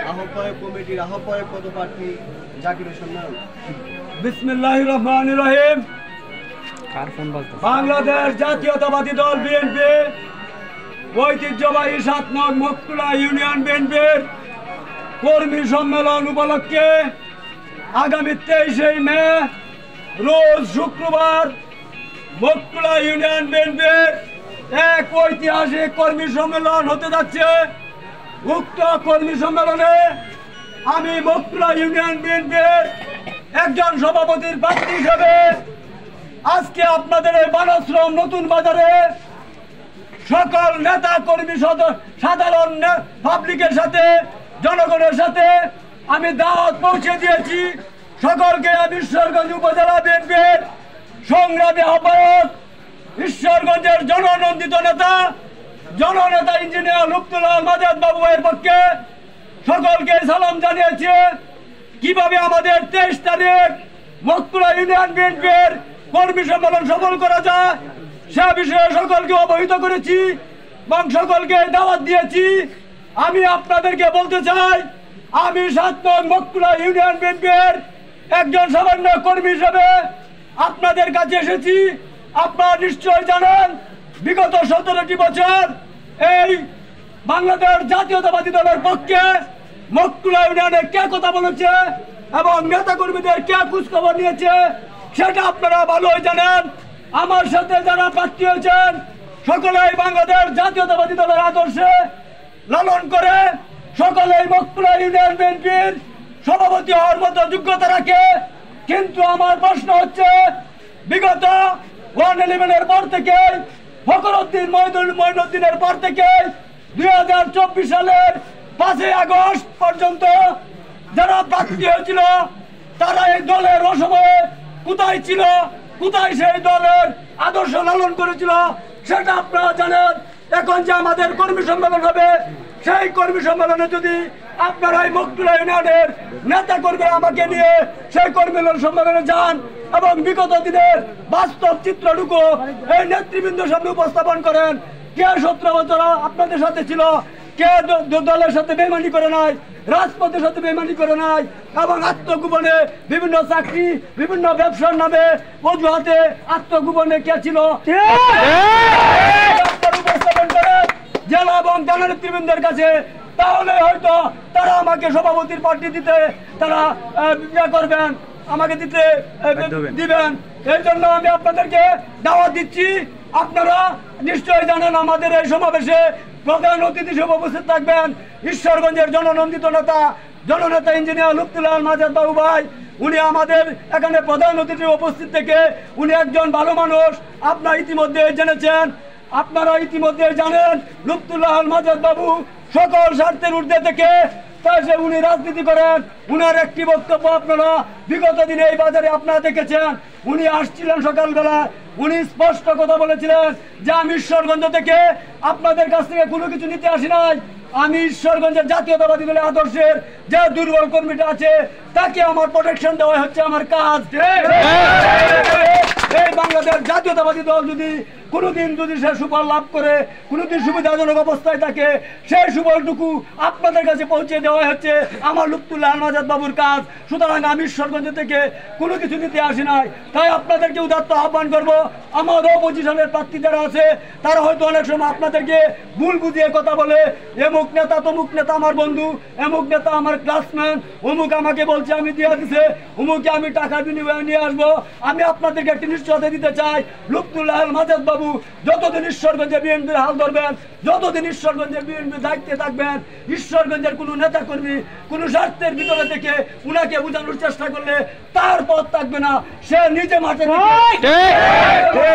আহ্বায়ক কমিটির আহ্বায়ক পদপ্রার্থী জাকির হোসেন নাম। বিসমিল্লাহির রহমানির রহিম। বাংলাদেশ জাতীয়তাবাদী দল বিএনপি ঐতিহ্যবাহী ৭ নং মকতুলা ইউনিয়ন বিএনপির কর্মী সম্মেলন উপলক্ষে আগামী 23 মে রোজ শুক্রবার মকতুলা ইউনিয়ন বিএনপির এক ঐতিহাসিক কর্মী সম্মেলন হতে যাচ্ছে। উক্ত কর্মী সম্মেলনে আমি মকতুলা ইউনিয়ন বিএনপির একজন সভাপতির প্রার্থী হিসেবে আজকে আপনাদের এই বানাশ্রম নতুন বাজারে সকল নেতা কর্মী সাধারণ পাবলিকের সাথে জনগণের সাথে আমি দাওয়াত পৌঁছে দিয়েছি। সকলকে আমি ঈশ্বরগঞ্জ উপজেলা বিএনপির সংগ্রামী আহ্বায়ক, ঈশ্বরগঞ্জের জননন্দিত নেতা জননেতা ইঞ্জিনিয়ার লুৎফুল্লাহ মাজেদ বাবু এর পক্ষে সকলকে সালাম জানিয়েছি। কিভাবে আমাদের 23 তারিখ মকতুলা ইউনিয়ন বিএনপির কর্মী সম্মেলন সফল করা যায় সে বিষয়ে সকলকে অবহিত করেছি এবং সকলকে দাওয়াত দিয়েছি। আমি আপনাদেরকে বলতে চাই, আমি ৭ নং মকতুলা ইউনিয়ন বিএনপির একজন সামান্য কর্মী হিসেবে আপনাদের কাছে এসেছি। আপনারা নিশ্চয় জানেন বিগত 17টি বছর এই বাংলাদেশ জাতীয়তাবাদী দলের পক্ষে মকতুলা ইউনিয়নে কে কথা বলেছে এবং নেতা কর্মীদের কে খোঁজখবর নিয়েছে সেটা আপনারা ভালোই জানেন। আমার সাথে যারা প্রার্থী হয়েছেন সকলেই বাংলাদেশ জাতীয়তাবাদী দলের আদর্শে লালন করে সকলেই মকতুলা ইউনিয়ন বিএনপির সভাপতি হওয়ার মতো যোগ্যতা রাখে। কিন্তু আমার প্রশ্ন হচ্ছে, বিগত 111-এর পর থেকে ফখরুদ্দিন মঈনুদ্দিনের পর থেকে 2024 সালের 5 আগস্ট পর্যন্ত যারা প্রার্থী হয়েছিল তারা এই দলের অসময়ে কোথায় ছিল, কোথায় সেই দলের আদর্শ লালন করেছিল সেটা আপনারা জানেন। এখন যে আমাদের কর্মী সম্মেলন হবে সেই কর্মী সম্মেলনে যদি আপনারা এই মকতুলা ইউনিয়নের নেতা কর্মীরা আমাকে নিয়ে সেই কর্মী সম্মেলনে যান এবং বিগত দিনের বাস্তব চিত্রটুকু এই নেতৃবৃন্দের সামনে উপস্থাপন করেন, কে 17 বছর আপনাদের সাথে ছিল, কে দলের সাথে বেইমানি করে নাই, রাজপথের সাথে বেইমানি করে নাই এবং আত্মগোপনে বিভিন্ন চাকরি বিভিন্ন ব্যবসার নামে অজুহাতে আত্মগোপনে কে ছিল উপস্থাপন করেন জেলা এবং থানা নেতৃবৃন্দের কাছে। তাহলে হয়তো তারা আমাকে সভাপতির পার্টি দিতে তারা করবেন, আমাকে দিতে দিবেন। এই জন্য আমি আপনাদেরকে দাওয়াত দিচ্ছি। আপনারা নিশ্চয় জানেন আমাদের এই সমাবেশে প্রধান অতিথি হিসেবে উপস্থিত থাকবেন ঈশ্বরগঞ্জের জননন্দিত নেতা জননেতা ইঞ্জিনিয়ার লুৎফুল্লাহ মাজেদ বাবু ভাই। উনি আমাদের এখানে প্রধান অতিথি উপস্থিত থেকে উনি একজন ভালো মানুষ, আপনারা ইতিমধ্যে জেনেছেন। আপনারা ইতিমধ্যে জানেন লুৎফুল্লাহ মাজেদ বাবু সকল স্বার্থের ঊর্ধ্বে থেকে উনি রাজনীতি করেন। উনার একটি বক্তব্য আপনারা বিগত দিনে এই বাজারে আপনারা দেখেছেন। উনি আসছিলেন সকালবেলা, উনি স্পষ্ট কথা বলেছিলেন যে আমি ঈশ্বরগঞ্জ থেকে আপনাদের কাছ থেকে কোনো কিছু নিতে আসি নাই, আমি ঈশ্বরগঞ্জের জাতীয়তাবাদী দলের আদর্শের যে দুর্বল কর্মীটা আছে তাকে আমার প্রোটেকশন দেওয়া হচ্ছে আমার কাজ। এই বাংলাদেশ জাতীয়তাবাদী দল যদি কোনোদিন যদি সে সুফল লাভ করে কোনোদিন সুবিধাজনক অবস্থায় থাকে সেই সুফলটুকু আপনাদের কাছে পৌঁছে দেওয়া হচ্ছে আমার লুৎফুল্লাহ মাজেদ বাবুর কাজ। সুতরাং আমি ঈশ্বরগঞ্জ থেকে কোনো কিছু নিতে আসি নাই। তাই আপনাদেরকে উদাত্ত আহ্বান করবো, আমার অপোজিশনের প্রার্থী যারা আছে তারা হয়তো অনেক সময় আপনাদেরকে ভুল বুঝিয়ে কথা বলে, এমুক নেতা তমুক নেতা আমার বন্ধু, এমুক নেতা আমার ক্লাসমেট, অমুক আমাকে বলছে আমি দিয়ে দিছে, অমুকে আমি টাকা বিনিময়ে নিয়ে আসবো। আমি আপনাদেরকে একটি নিশ্চয়তা দিতে চাই, লুৎফুল্লাহ মাজেদ বাবু যতদিন ঈশ্বরগঞ্জে বিএনপির হাল ধরবেন, যতদিন ঈশ্বরগঞ্জে বিএনপির দায়িত্বে থাকবেন, ঈশ্বরগঞ্জের কোনো নেতা কর্মী কোনো স্বার্থের ভিতরে থেকে উনাকে বোঝানোর চেষ্টা করলে তার পথ থাকবে না। সে নিজে মাঠে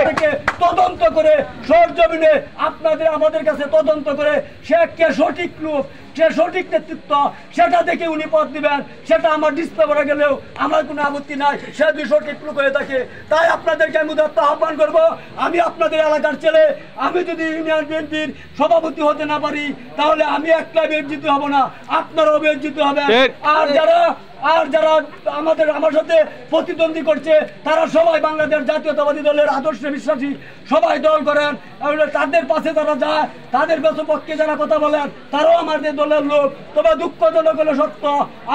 থেকে তদন্ত করে সরজমিনে আপনাদের আমাদের কাছে তদন্ত করে সে কে সঠিক লোক, সে সঠিক নেতৃত্ব সেটা দেখে উনি পথ দিবেন। সেটা আমার ডিসপ্লে করা গেলেও আমার কোনো আপত্তি নাই, সে যদি সঠিক লোক হয়ে থাকে। তাই আপনাদেরকে আমি উদাত্ত আহ্বান করবো, আমি আপনাদের এলাকার ছেলে, আমি যদি ইউনিয়ন বিএনপির সভাপতি হতে না পারি তাহলে আমি একলা বেজ্জিত হব না, আপনারাও বেজ্জিত হবেন। আর যারা আর যারা আমার সাথে প্রতিদ্বন্দ্বী করছে তারা সবাই বাংলাদেশ জাতীয়তাবাদী দলের আদর্শে বিশ্বাসী, সবাই দল করেন। তাদের পাশে যারা যায়, তাদের পক্ষে যারা কথা বলেন, তারাও আমাদের দলের লোক। তবে দুঃখজনক হলো সত্য,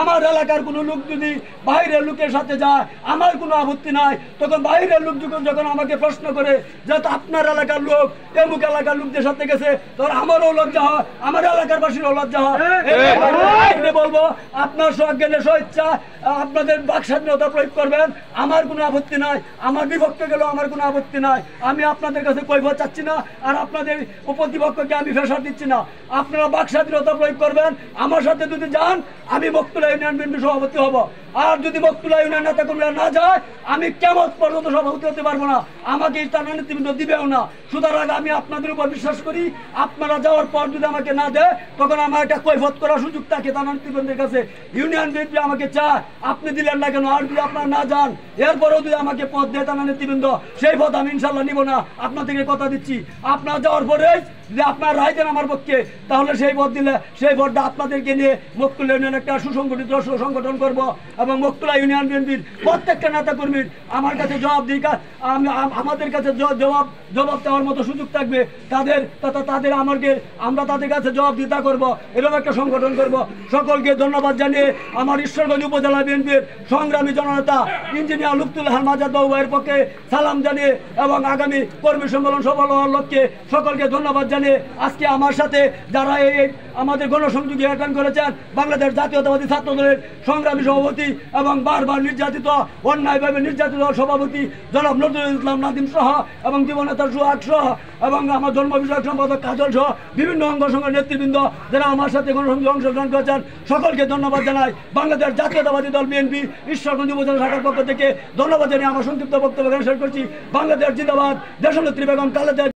আমার এলাকার কোনো লোক যদি বাইরের লোকের সাথে যায়, আমার কোনো আপত্তি নাই। তখন বাইরের লোক যখন আমাকে প্রশ্ন করে যে আপনার এলাকার লোক এমুক এলাকার লোকদের সাথে গেছে, তখন আমারও লজ্জা হয়, আমার এলাকার বাসীরও লজ্জা হয়। বলবো আপনার সজ্ঞানে স্বেচ্ছা আপনাদের বাক স্বাধীনতা প্রয়োগ করবেন, আমার কোনো আপত্তি নাই। আমার বিপক্ষে গেলেও আমার কোনো আপত্তি নাই। আমি আপনাদের কাছে কৈফিয়ত চাচ্ছি না, আর আপনাদের প্রতিপক্ষকে আমি প্রেসার দিচ্ছি না। আপনারা বাক স্বাধীনতা প্রয়োগ করবেন। আমার সাথে যদি যান, আমি মকতুলা ইউনিয়ন বিএনপি সভাপতি হব। আর যদি মকতুলা ইউনিয়ন নেতা কর্মীরা না যায়, আমি কেমন পর্যন্ত সভাপতি হতে পারবো না, আমাকে টানা নেতৃবৃন্দ দিবেও না। সুতরাং আমি আপনাদের উপর বিশ্বাস করি, আপনারা যাওয়ার পর যদি আমাকে না দেয়, তখন আমার একটা কৈফিয়ত করার সুযোগ থাকে টানা নেতৃবৃন্দের কাছে। ইউনিয়ন বিএনপি আমাকে চায়, আপনি দিলেন না কেন? আর যদি আপনারা না যান, এরপরেও যদি আমাকে পদ দেয় টানা নেতৃবৃন্দ, সেই পদ আমি ইনশাল্লাহ নিব না। আপনাদেরকে কথা দিচ্ছি, আপনারা যাওয়ার পরে যদি আপনার রায় দেন আমার পক্ষে, তাহলে সেই পদ দিলে সেই পদটা আপনাদেরকে নিয়ে মকতুলা ইউনিয়ন একটা সুসংগঠিত সংগঠন করব, এবং মকতুলা ইউনিয়ন বিএনপির প্রত্যেকটা নেতা কর্মীর আমার কাছে জবাব দিই, আমাদের কাছে জবাব দেওয়ার মতো সুযোগ থাকবে। আমরা তাদের কাছে জবাব দিতে করব, এরকম একটা সংগঠন করব। সকলকে ধন্যবাদ জানিয়ে আমার ঈশ্বরগঞ্জ উপজেলা বিএনপির সংগ্রামী জননেতা ইঞ্জিনিয়ার লুৎফুল আলম আজাদ বাবু ভাইয়ের পক্ষে সালাম জানিয়ে এবং আগামী কর্মী সম্মেলন সফল হওয়ার লক্ষ্যে সকলকে ধন্যবাদ জানিয়ে আজকে আমার সাথে যারা এই আমাদের গণসংযোগে অ্যাটেন্ড করেছেন, বাংলাদেশ জাতীয়তাবাদী ছাত্র দলের সংগ্রামী সভাপতি এবং বারবার নির্যাতিত, অন্যায়ভাবে নির্যাতিত সভাপতি জনাব নজরুল ইসলাম নাদিম সহ, এবং জীবনেতা সুহাগ সহ, এবং আমার জন্ম বিষয়ক সম্পাদক কাজল সহ বিভিন্ন অঙ্গ সংগঠনের নেতৃবৃন্দ যারা আমার সাথে গণসংযোগে অংশগ্রহণ করেছেন, সকলকে ধন্যবাদ জানাই। বাংলাদেশ জাতীয়তাবাদী দল বিএনপি ঈশ্বরগঞ্জ উপজেলা শাখার পক্ষ থেকে ধন্যবাদ জানিয়ে আমার সংক্ষিপ্ত বক্তব্য শেষ করছি। বাংলাদেশ জিন্দাবাদ, দেশনেত্রী বেগম খালেদা